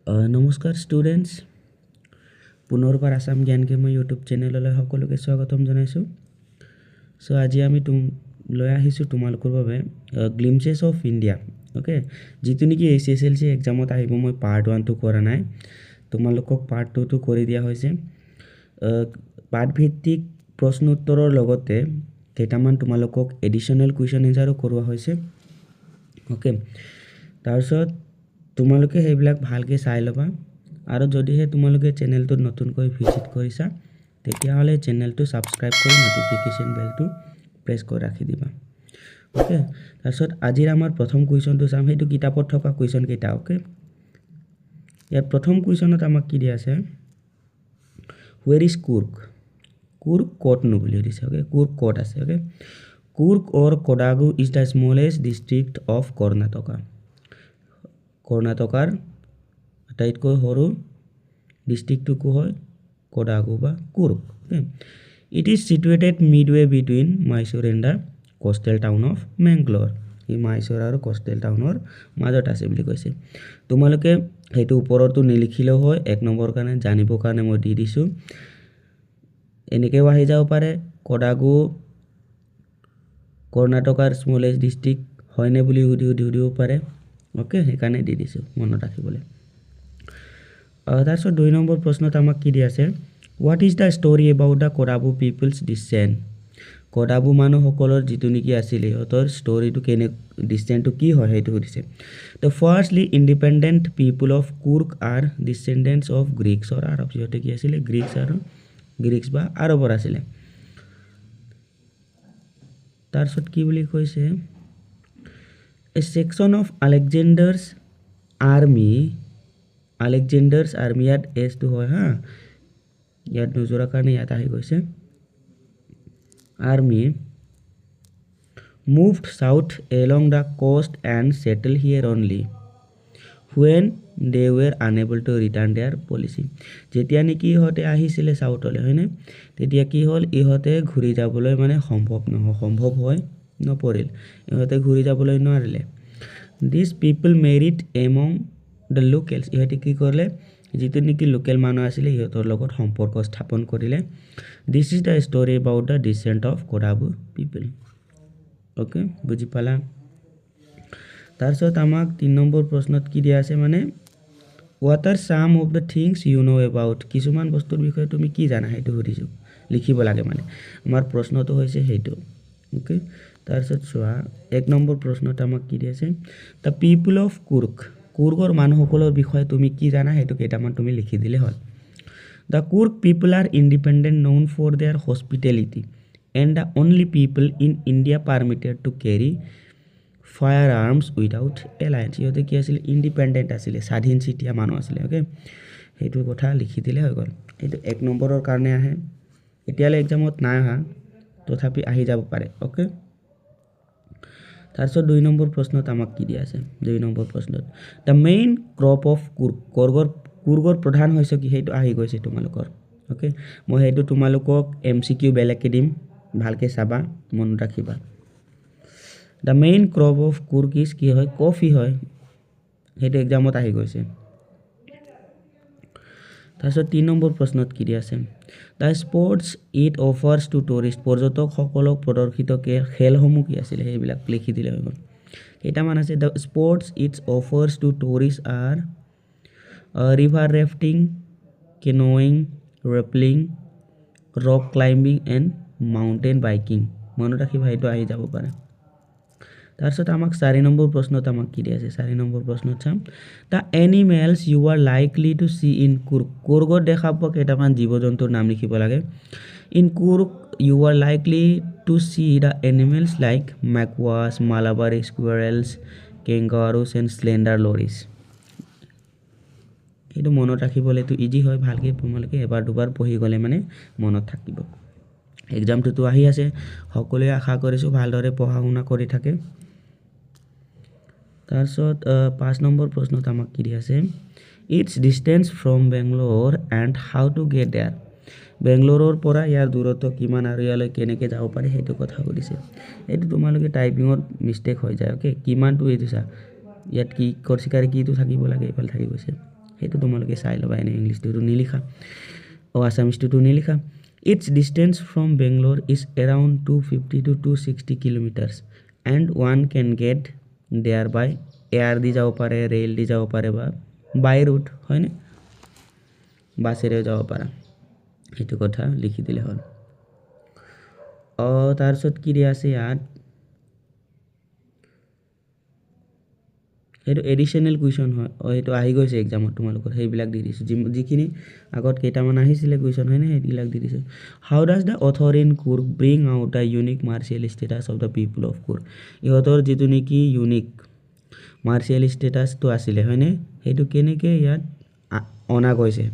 নমস্কাৰ ষ্টুডেণ্টছ, পুনৰবাৰ আসাম জ্ঞান মই ইউটিউব চেনেললৈ সকলোকে স্বাগতম জনাইছোঁ। আজি আমি লৈ আহিছোঁ তোমালোকৰ বাবে গ্লিমচেছ অফ ইণ্ডিয়া। অ'কে, যিটো নেকি HSLC এক্সামত আহিব। মই পাৰ্ট 1টো কৰা নাই, তোমালোকক পাৰ্ট 2টো কৰি দিয়া হৈছে। পাঠভিত্তিক প্ৰশ্ন উত্তৰৰ লগতে কেইটামান তোমালোকক এডিশ্যনেল কুৱেশ্যন এনচাৰো কৰোৱা হৈছে। অ'কে, তাৰপিছত তোমালোকে সেইবিলাক ভালকৈ চাই ল'বা, আৰু যদিহে তোমালোকে চেনেলটোত নতুনকৈ ভিজিট কৰিছা তেতিয়াহ'লে চেনেলটো ছাবস্ক্ৰাইব কৰি নটিফিকেশ্যন বেলটো প্ৰেছ কৰি ৰাখি দিবা। অ'কে, তাৰপিছত আজিৰ আমাৰ প্ৰথম কুৱেশ্যনটো চাম, সেইটো কিতাপত থকা কুৱেশ্যন কেইটা। অ'কে, ইয়াত প্ৰথম কুৱেশ্যনত আমাক কি দিয়া আছে, হুৱেৰ ইজ কুৰ্গ? কুৰ্গ ক'তনো বুলি সুধিছে। অ'কে, কুৰ্গ ক'ত আছে? Okay, Coorg or Kodagu is the smallest district of Karnataka. কৰ্ণাটকাৰ আটাইতকৈ সৰু ডিষ্ট্ৰিক্টটো হয় কোডাগু বা Coorg. It is situated midway between Mysore and the coastal town of Mangalore. ই মাইচুৰ আৰু কোষ্টেল টাউনৰ মাজত আছে বুলি কৈছে। তোমালোকে সেইটো ওপৰতো নিলিখিলেও হয়, 1 নম্বৰ কাৰণে জানিবৰ কাৰণে মই দি দিছোঁ। এনেকৈও আহি যাব পাৰে, কোডাগু কৰ্ণাটকাৰ স্মলেষ্ট ডিষ্ট্ৰিক্ট হয়নে বুলি সুধিব পাৰে। অ'কে, সেইকাৰণে দি দিছোঁ মনত ৰাখিবলৈ। তাৰপিছত 2 নম্বৰ প্ৰশ্নত আমাক কি দি আছে, what is the story about the Kodagu people's descent? Kodagu মানুহসকলৰ যিটো নেকি আছিলে, সিহঁতৰ ষ্টৰিটো ডিচেণ্টটো কি হয় সেইটো সুধিছে। The firstly independent people of Coorg are descendants of Greeks or Arab. সিহঁতে কি আছিলে? গ্ৰীক্স বা আৰবৰ আছিলে। তাৰপিছত কি বুলি কৈছে, এ ছেকশ্যন অফ আলেকজেণ্ডাৰ্ছ আৰ্মি, ইয়াত এছটো হয় হা, ইয়াত নোজোৰাৰ কাৰণে ইয়াত আহি গৈছে। Army moved south along the coast and settle here only when they were unable to return their policy. যেতিয়া নেকি ইহঁতে আহিছিলে চাউথলৈ, হয়নে, তেতিয়া কি হ'ল, ইহঁতে ঘূৰি যাবলৈ মানে সম্ভৱ হৈ নপৰিল, ইহঁতে ঘূৰি যাবলৈ নোৱাৰিলে। দিছ পিপল মেৰিড এমং দ্য লোকেলছ। ইহঁতে কি কৰিলে, যিটো নেকি লোকেল মানুহ আছিলে সিহঁতৰ লগত সম্পৰ্ক স্থাপন কৰিলে। This is the story about the decent of Kodagu people. Okay, বুজি পালা? তাৰপিছত আমাক 3 নম্বৰ প্ৰশ্নত কি দিয়া আছে, মানে what are some of the things you know' about? কিছুমান বস্তুৰ বিষয়ে তুমি কি জানা সেইটো সুধিছোঁ, লিখিব লাগে। মানে আমাৰ প্ৰশ্নটো হৈছে সেইটো। অ'কে, তাৰপিছত চোৱা 1 নম্বৰ প্ৰশ্নত আমাক কি দি আছে, দ্য পিপুল অফ কুৰ্গ। কুৰ্গৰ মানুহসকলৰ বিষয়ে তুমি কি জানা সেইটো কেইটামান তুমি লিখি দিলে হ'ল। The Coorg people are independent, known for their hospitality and the only people in India permitted to carry firearms without alliance. সিহঁতে কি আছিলে? ইণ্ডিপেণ্ডেণ্ট আছিলে, স্বাধীন চিতিয়া মানুহ আছিলে। অ'কে, সেইটো কথা লিখি দিলে হৈ গ'ল। এইটো 1 নম্বৰৰ কাৰণে আহে, এতিয়ালৈ এক্সামত নাই অহা, তথাপি আহি যাব পাৰে। অ'কে, তাৰপিছত 2 নম্বৰ প্ৰশ্নত আমাক কি দিয়া আছে, 2 নম্বৰ প্ৰশ্নত দ্য মেইন ক্ৰপ অফ কুৰ্গৰ প্ৰধান শস্য কি, সেইটো আহি গৈছে তোমালোকৰ। অ'কে, মই সেইটো তোমালোকক MCQ বেলেগকৈ দিম, ভালকৈ চাবা, মনত ৰাখিবা। The main crop of Coorg is কি হয়? কফি হয়, সেইটো এক্সামত আহি গৈছে। তাৰপিছত 3 নম্বৰ প্ৰশ্নত কি দি আছে, the sports it offers to tourist. পৰ্যটকসকলক প্ৰদৰ্শিত খেলসমূহ কি আছিলে, সেইবিলাক লিখি দিলে হৈ গ'ল। কেইটামান আছে, the sports its offers to tourist are river rafting, canoeing, rappelling, rock climbing and mountain biking. মনত ৰাখিবা, সেইটো আহি যাব পাৰে। তাৰপিছত আমাক 4 নম্বৰ প্ৰশ্নত আমাক কি দি আছে, 4 নম্বৰ প্ৰশ্নত চাম, the animals you are likely to see in Coorg. কুৰ্গত দেখা পোৱা কেইটামান জীৱ জন্তুৰ নাম লিখিব লাগে। In Coorg you are likely to see the animals like macaques, Malabari squirrels, kangaroos and slender lorises. সেইটো মনত ৰাখিবলৈ এইটো ইজি হয়, ভালকৈ তোমালোকে এবাৰ দুবাৰ পঢ়ি গ'লে মানে মনত থাকিব। এক্সামটোতো আহি আছে, সকলোৱে আশা কৰিছোঁ ভালদৰে পঢ়া শুনা কৰি থাকে। তাৰপিছত 5 নম্বৰ প্ৰশ্নত আমাক কি দি আছে, its distance from Bangalore and how to get there. বেংগলোৰৰ পৰা ইয়াৰ দূৰত্ব কিমান আৰু ইয়ালৈ কেনেকৈ যাব পাৰে সেইটো কথা সুধিছে। এইটো তোমালোকে টাইপিঙত মিষ্টেক হৈ যায়। অ'কে, কিমানটো এইটো চা, ইয়াত কি কৰচিকাৰে কিটো থাকিব লাগে, এইফালে থাকি গৈছে, সেইটো তোমালোকে চাই ল'বা এনে ইংলিছটো নিলিখা আছামিজটো নিলিখা its distance from Bangalore is around 250 to 260 kilometers and one can get there by air দি যাব পাৰে ৰেল দি যাব পাৰে বা বাই ৰুট হয়নে বাছেৰে যাব পাৰা সেইটো কথা লিখি দিলে হ'ল তাৰপিছত কি দিয়া আছে ইয়াত সেইটো এডিশনাল কুৱেশ্যন হয় সেইটো আহি গৈছে এক্সামত তোমালোকৰ সেইবিলাক দি দিছো যিখিনি আগত কেইটামান আহিছিলে কুৱেশ্যন হয়নে সেইবিলাক দি দিছো how does the author in Coorg bring out the unique martial status of the people of Coorg ইহঁতৰ যিটো নেকি ইউনিক মাৰ্চিয়েল ষ্টেটাছটো আছিলে হয়নে সেইটো কেনেকৈ ইয়াত অনা গৈছে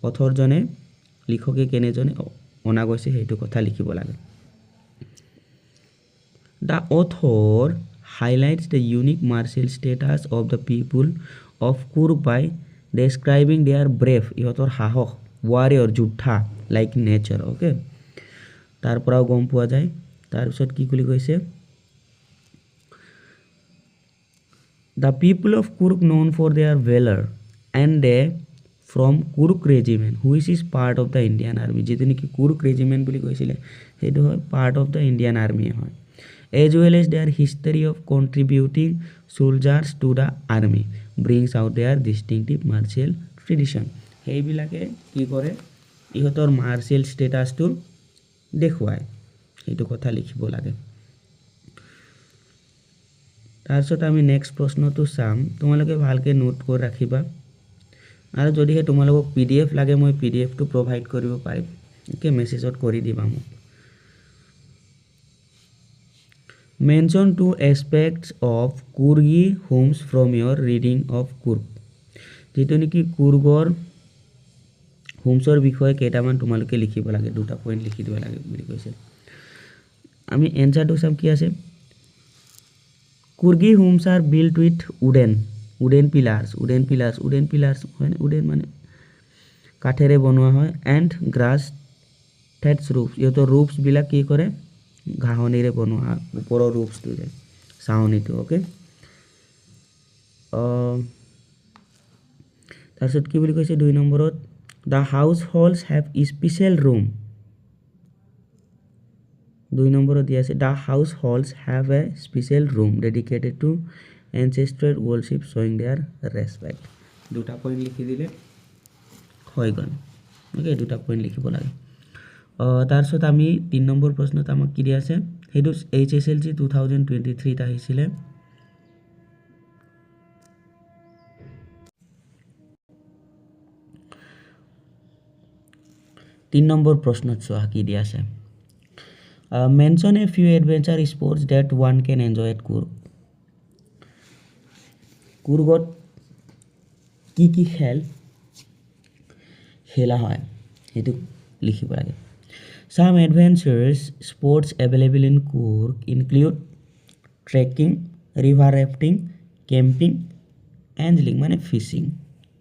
অথৰজনে লিখকে কেনেজনে অনা গৈছে সেইটো কথা লিখিব লাগে the author highlights the unique martial status of the people of Coorg by describing their brave ইহঁতৰ সাহস warrior যোদ্ধা like nature okay তাৰ পৰাও গম পোৱা যায় তাৰপিছত কি বুলি কৈছে the people of Coorg known for their valor and they from Coorg regiment which is part of the Indian army যেটো নেকি Coorg regiment বুলি কৈছিলে সেইটো হয় part of the Indian army হয় as well as their history of contributing soldiers to the army brings out their distinctive martial tradition সেইবিলাকে কি কৰে ইহঁতৰ মাৰ্চিয়েল ষ্টেটাছটো দেখুৱায় এইটো কথা লিখিব লাগে তাৰপিছত আমি নেক্সট প্ৰশ্নটো চাম তোমালোকে ভালকৈ নোট কৰি ৰাখিবা আৰু যদিহে তোমালোকক PDF লাগে মই PDFটো প্ৰভাইড কৰিব পাৰিম ওকে মেছেজত কৰি দিবা মোক Mention two aspects of Coorgi homes from your reading of Coorg. যেটো নেকি কুৰ্গৰ হোমছৰ বিষয়ে কেইটামান তোমালোকে লিখিব লাগে দুটা পইণ্ট লিখি দিব লাগে বুলি কৈছে আমি এনসাৰটো চাম কি আছে Coorgi homes are built with wooden pillars হয় wooden মানে কাঠেৰে বনোৱা হয় and grass thatched roofs ইহঁতৰ roofs বিলাক কি কৰে ঘাহনিৰে বনোৱা ওপৰৰ roofsটো যে ছাউনিটো ওকে তাৰপিছত কি বুলি কৈছে 2 নম্বৰত the households have a special room 2 নম্বৰত দিয়া আছে the households have a special room dedicated to ancestral worship showing their respect দুটা পইণ্ট লিখি দিলে হৈ গ'ল ওকে দুটা পইণ্ট লিখিব লাগে তাৰপিছত আমি 3 নম্বৰ প্ৰশ্নত আমাক কি দিয়া আছে সেইটো HSLC 2023 ত আহিছিলে 3 নম্বৰ প্ৰশ্নত চোৱা কি দিয়া আছে mention a few adventure sports that one can enjoy at Coorg কুৰ্গত কি খেল খেলা হয় সেইটো লিখিব লাগে Some adventures sports available in Coorg include trekking, river rafting, camping, angling মানে fishing.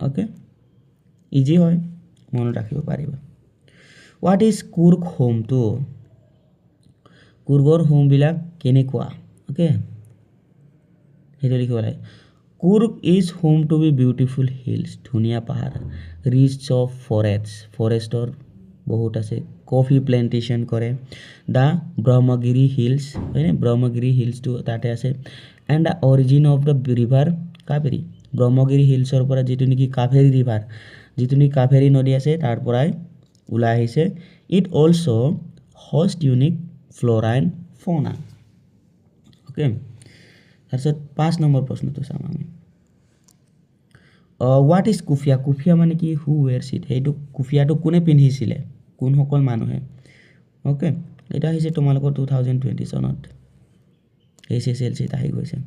Okay? Easy হয় মনত ৰাখিব পাৰিবা What is Coorg home to? কুৰ্গৰ হোম বিলাক কেনেকুৱা Okay? সেইটো লিখিব লাগে Coorg is home to be beautiful hills ধুনীয়া পাহাৰ rich of forestor বহুত আছে কফি প্ল্যান্টেশন কৰে দা ব্ৰহ্মগিৰি হিলস হয়নে ব্ৰহ্মগিৰি হিলসটো তাতে আছে and the origin of the river Kaveri Brahmagiri হিলসৰ পৰা যেটো নেকি কাবেৰী ৰিভাৰ যেটো নেকি কাবেৰী নদী আছে তাৰ পৰাই ওলাই আহিছে it also host unique flora and fauna okay তাৰপিছত 5 নম্বৰ প্ৰশ্নটো চাম আমি what is কুফিয়া মানে কি who wears it হেইটো কুফিয়াটো কোনে পিন্ধিছিলে কোন সকল মানুহে ওকে এটা হৈছে তোমালোকৰ 2020 সনত HSLC ত আহি গৈছে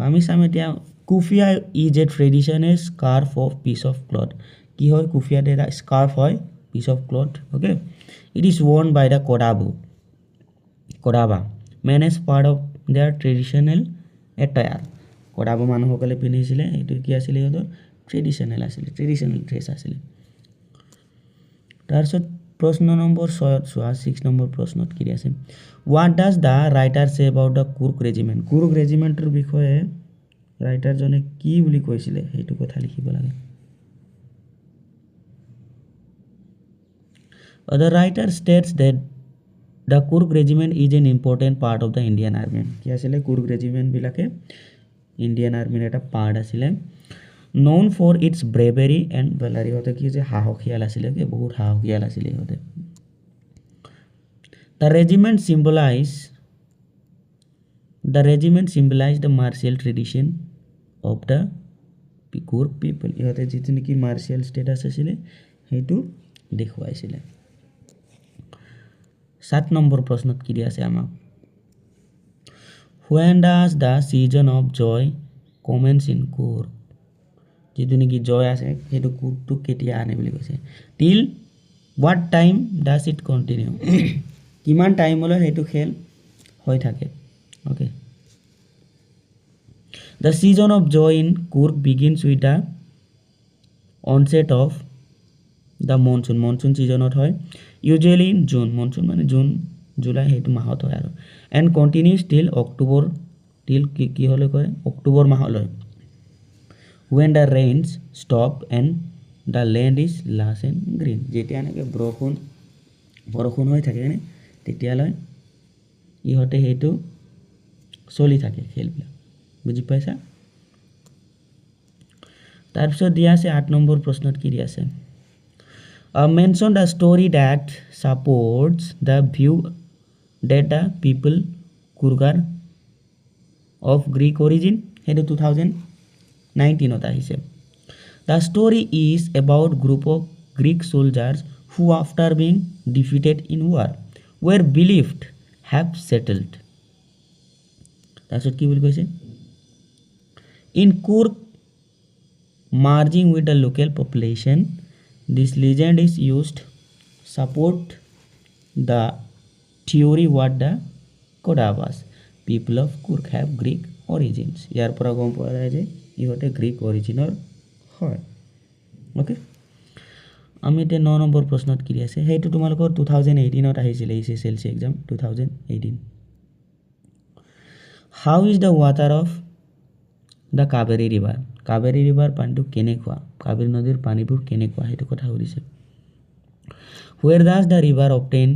আমি চাম এতিয়া kuffia is a traditional scarf of piece of cloth কি হয় কুফিয়া এটা স্কার্ফ হয় piece of cloth okay it is worn by the Kodaba men as part of their traditional attire Kodaba মানুহসকলে পিন্ধিছিলে এটো কি আছিল ইহঁতৰ ট্ৰেডিশনাল ড্ৰেছ আছিল তাৰছত প্ৰশ্ন নম্বৰ 6 নম্বৰ প্ৰশ্নত কি আছে what does the writer say about the Coorg regiment Coorg regimentor বিষয়ে ৰাইটাৰ জনে কি বুলি কৈছিলে হেতু কথা লিখিব লাগে The writer states that the Coorg regiment is an important part of the Indian Army. কি আছিলে Coorg regiment বিলাকে Indian Army এটা part আছিলে known for its bravery and valor ইহঁতে কি যে সাহসিয়াল আছিলে কি বহুত সাহসিয়াল আছিলে ইহঁতে The regiment symbolized the martial tradition of the Coorg people. ইহঁতে যিটো নেকি martial status আছিলে সেইটো দেখুৱাইছিলে 7 নম্বৰ প্ৰশ্নত কি দিয়া আছে আমাক When does the season of joy commence in Coorg? যিটো নেকি joy আছে সেইটো Coorgটো কেতিয়া আনে বুলি কৈছে till what time does it continue কিমান টাইমলৈ সেইটো খেল হৈ থাকে okay The season of joy in Coorg begins with the onset of the monsoon seasonত হয় usually in June monsoon মানে June July হেতু মাহত হয় আৰু and continues till October till কি হলে কয় October মাহলৈ when the rains stop and the land is lush and green যেতিয়া নাকি বৰষুণ হৈ থাকে নে তেতিয়ালৈ ইহতে হেতু চলি থাকে খেলবিলাক বুজি পাইছা তাৰপিছত দিয়া আছে 8 নম্বৰ প্ৰশ্নত কি দিয়া আছে mention the story that supports the view that the people Coorg are of Greek origin hetu 2019 ot ahise The story is about group of Greek soldiers who after being defeated in war were believed have settled তাৰপিছত কি বুলি কৈছে In Coorg merging with the local population This legend is used support the theory what the Kodavas people of Coorg have Greek origins. ইয়াৰ পৰা গম পোৱা যায় যে ইহঁতে গ্ৰীক অৰিজিনৰ হয় ওকে আমি এতিয়া 9 নম্বৰ প্ৰশ্নত কি আছে হেইটো তোমালোকৰ 2018 ত আহিছিল HSLC exam 2018 How is the water of the Kaveri river Kaveri river পানীটো কেনেকুৱা কাবেৰী নদীৰ পানীবোৰ কেনেকুৱা হেতু কথা সুধিছে Where does the river obtain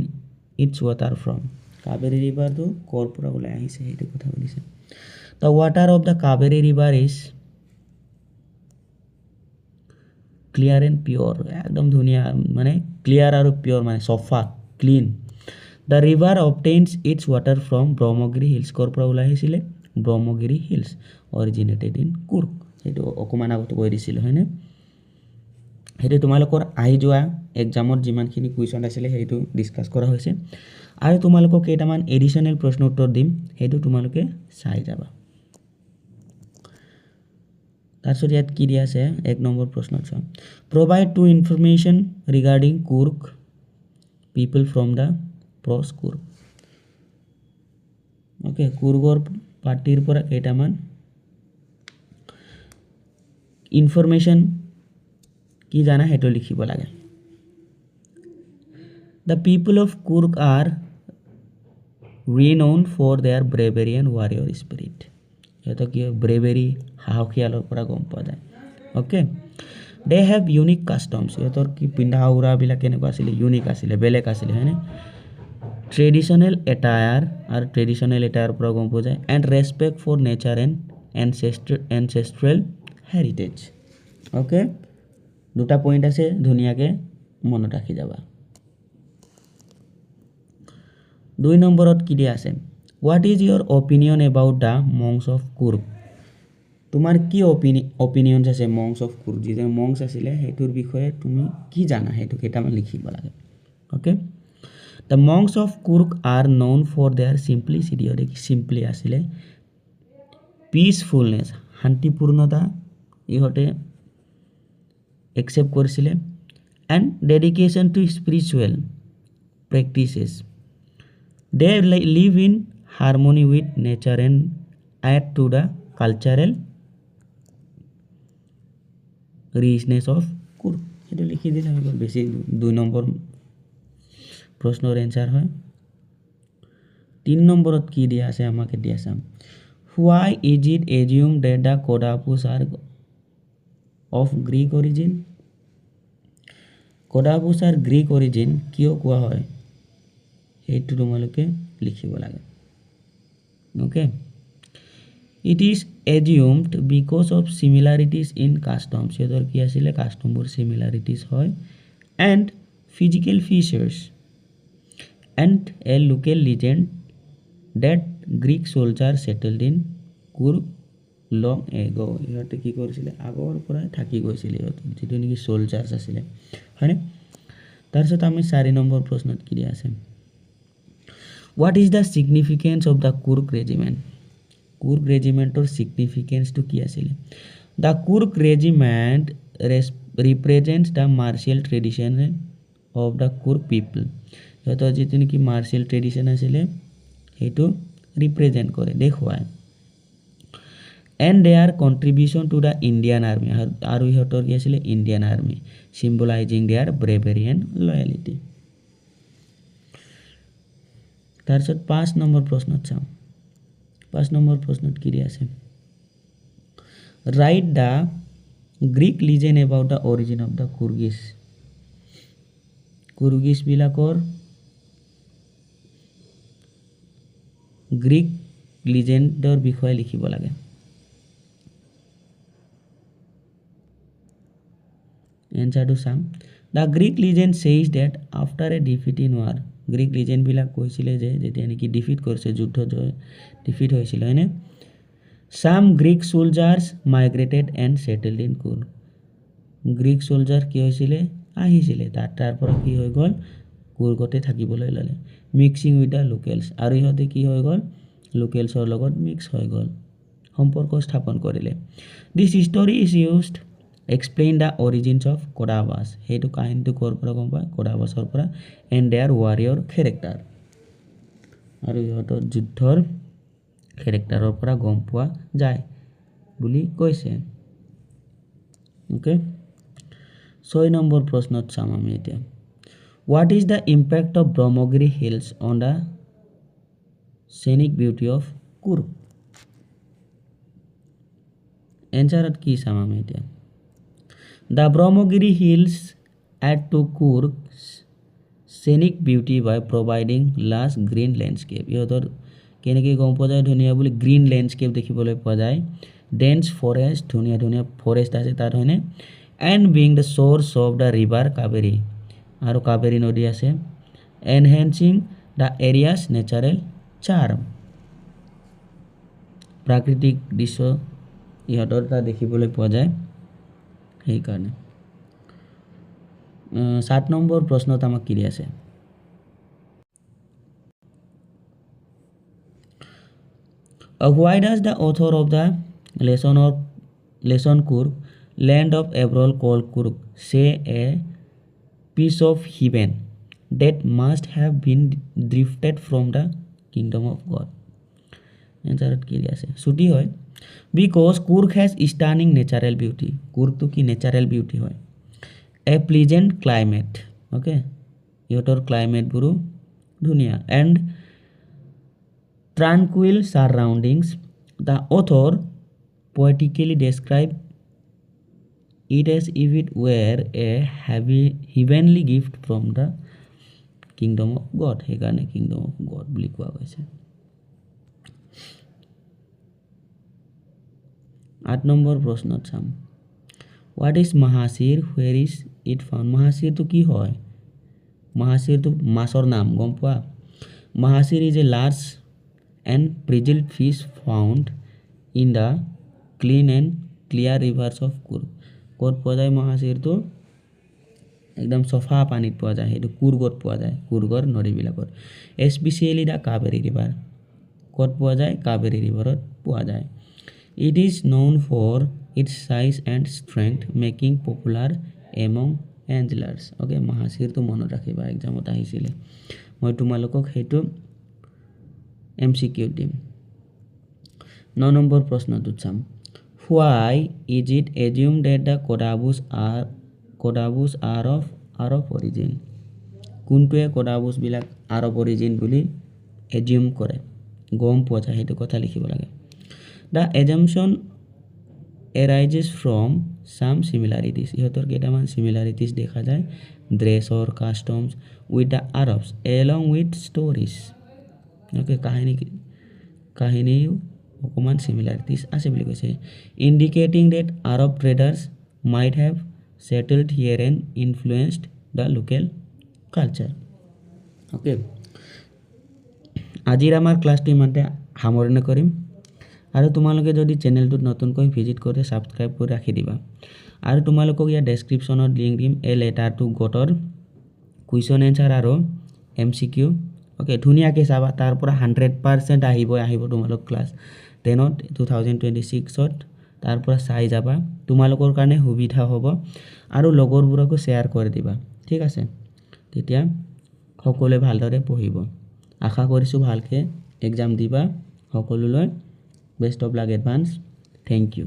its water from Kaveri river to কৰ পৰা ওলাই আহিছে হেতু কথা সুধিছে The water of the Kaveri river is clear and pure একদম ধুনিয়া মানে clear আৰু pure মানে Safa clean The river obtains its water from Brahmagiri hills কৰ পৰা ওলাই আহিছিলে Brahmagiri hills originated in Coorg হেতু অকমান আগত কৈ দিছিল হয়নে হেতু তোমালোকৰ আহি যোৱা এক্সামত যিমানখিনি কুৱেশ্যন আছিল হেতু ডিসকাস কৰা হৈছে আৰু তোমালোকক কেইটামান এডিশনাল প্ৰশ্ন উত্তৰ দিম হেতু তোমালোকে চাই যাবা তাৰপিছত ইয়াত কি দিয়া আছে 1 নম্বৰ প্ৰশ্নত চাও provide two information regarding Coorg people from the pros Coorg okay Coorgৰ পাৰ্টিৰ পৰা কেইটামান information কি জানা হেতু লিখিব লাগে The people of Coorg are renowned for their bravery and warrior spirit এটা কি bravery সাহসিয়ালৰ পৰা গম পোৱা যায় okay they have unique customs এতৰ কি পিন্ধা উৰা বিলাক কেনেকুৱা আছিল ইউনিক আছিল বেলেগ আছিল হয়নে traditional attire আৰু traditional attire পৰা গম পোৱা যায় and respect for nature and ancestral heritage okay দুটা পইণ্ট আছে ধুনিয়াকে মনত ৰাখি যাবা 2 নম্বৰত কি দিয়া আছে what is your opinion about the monks of Coorg তোমাৰ কি opinion আছে monks of Coorg যে monks আছিল হেতুৰ বিষয়ে তুমি কি জানা হেতু কেটামান লিখিব লাগে okay the monks of Coorg are known for their simplicity or simply আছিল peacefulness শান্তিপূৰ্ণতা ইহতে accept কৰিছিলে and dedication to spiritual practices they live in harmony with nature and add to the cultural richness of Coorg এটো লিখি দিলে হবে বেশি 2 number প্ৰশ্নৰ answer হয় 3 নম্বৰত কি দিয়া আছে আমাকে দিয়া আছে why is it assumed that the Kodapus are of Greek origin কডাবুছাৰ গ্ৰীক অৰিজিন কিয় কোৱা হয় সেইটো তোমালোকে লিখিব লাগে okay It is assumed because of similarities in customs সিহঁতৰ কি আছিলে কাষ্টমবোৰ similarities হয় and physical features and a local legend that Greek soldiers settled in Coorg long ago ইহঁতে কি কৰিছিলে আগৰ পৰাই থাকি গৈছিলে ইহঁত যেটো নেকি soldiers আছিলে হয়নে তাৰপিছত আমি 4 নম্বৰ প্ৰশ্নত কি দিয়া আছে What is the significance of the Coorg regiment Coorg regimentor significance to কি আছিল The Coorg regiment represents the martial tradition of the Coorg people ইহঁতৰ যেটো নেকি martial tradition আছিল হেতু represent কৰে দেখুৱায় and their contribution to the Indian army আৰু ইহঁতৰ কি আছিল Indian army symbolizing their bravery and loyalty তাৰপিছত 5 নম্বৰ প্ৰশ্নত চাম 5 নম্বৰ প্ৰশ্নত কি দিয়া আছে Write the Greek legend about the origin of the Coorgis বিলাকৰ Greek legendৰ বিষয়ে লিখিব লাগে Answer to some The Greek legend says that after a defeat in war Greek legend বিলাক কৈছিলে যে যেতিয়া নেকি ডিফিট কৰিছে যুদ্ধ জয় ডিফিট হৈছিল হয়নে Some Greek soldiers migrated and settled in Coorg Greek soldier কি হৈছিলে আহিছিলে তাৰ পৰা কি হৈ গল কুৰ্গতে থাকিবলৈ ললে মিক্সিং উইথ দা লোকেলস আৰু ইহঁতে কি হৈ গল লোকেলছৰ লগত মিক্স হৈ গল সম্পৰ্ক স্থাপন কৰিলে This story is used explain the origins of Kodavas হেতু কাহিনীটো কৰ পৰা গম পায় Kodavasৰ পৰা and their warrior character আৰু ইহঁতৰ যুদ্ধৰ characterৰ পৰা গম পোৱা যায় বুলি কৈছে ওকে 6 নম্বৰ প্ৰশ্নত চাম আমি এতিয়া What is the impact of Brahmagiri Hills on the scenic beauty of Coorg Answer at কি চাম আমি এতিয়া The Brahmagiri Hills add to Coorg's scenic beauty by providing lush green landscape ইহঁতৰ কেনেকৈ গম পোৱা যায় ধুনীয়া বুলি গ্ৰীন ল্যান্ডস্কেপ দেখিবলৈ পোৱা যায় ডেন্স ফৰেষ্ট ধুনীয়া ধুনীয়া ফৰেষ্ট আছে তাত হয়নে and being the source of the river Kaveri আৰু কাবেৰী নদী আছে enhancing the area's natural charm প্ৰাকৃতিক দৃশ্য ইহঁতৰ তাত দেখিবলৈ পোৱা যায় এই কাৰণে 7 নম্বৰ প্ৰশ্নত আমাক কি আছে Why does the author of the lesson Coorg land of Avril called Coorg say a piece of heaven that must have been drifted from the kingdom of God Answer কি আছে ছুটি হয় Because Coorg has stunning natural beauty Coorg to কি natural beauty হয় A pleasant climate okay ইহঁতৰ climate বোৰো ধুনীয়া and tranquil surroundings the author poetically describe it as if it were a heavenly gift from the kingdom of God সেইকাৰণে kingdom of God বুলি কোৱা হৈছে 8 number প্ৰশ্নত চাম What is Mahasir where is it found Mahasir to কি হয় Mahasir to মাছৰ নাম গম পোৱা Mahasir is a large and bridled fish found in the clean and clear rivers of Coorg ক'ত পোৱা যায় Mahasir to একদম সফা পানীত পোৱা যায় হেতু কুৰ্গত পোৱা যায় কুৰ্গৰ নদীবিলাকত especially the Kaveri river ক'ত পোৱা যায় Kaveri riverত পোৱা যায় It is known for its size and strength making popular among anglers okay Mahasir to মনত ৰাখিবা এক্সামত আহিছিলে মই তোমালোকক হেতু MCQ দিম 9 নম্বৰ প্ৰশ্নটো চাম Why is it assumed that the Kodavus are of origin কোনটোৱে Kodavus বিলাক are of origin বুলি assume কৰে গম পোৱা যায় হেতু কথা লিখিব লাগে The assumption arises from some similarities ইহঁতৰ কেইটামান similarities দেখা যায় dress or customs with the Arabs along with stories okay কাহিনী অকমান similarities আছে বুলি কৈছে indicating that Arab traders might have settled here and influenced the local culture okay আজিৰ আমাৰ ক্লাছটো ইমানতে সামৰণি কৰিম আৰু তোমালোকে যদি চেনেলটোত নতুনকৈ ভিজিট কৰে সাবস্ক্ৰাইব কৰি ৰাখি দিবা আৰু তোমালোকক ইয়া ডেসক্ৰিপচনত লিংক দিম এ লেটাৰ টু গটৰ কুৱেশ্যন এনসাৰ আৰু এমসিকিউ ওকে ধুনিয়াকৈ চাবা তাৰ পৰা 100% আহিব তোমালোক ক্লাছ 10ত 2026ত তাৰ পৰা চাই যাবা তোমালোকৰ কাৰণে সুবিধা হ'ব আৰু লগৰবোৰকো শেয়াৰ কৰি দিবা ঠিক আছে তেতিয়া সকলোৱে ভালদৰে পঢ়িব আশা কৰিছো ভালকে এক্সাম দিবা সকলোলৈ best of luck advance thank U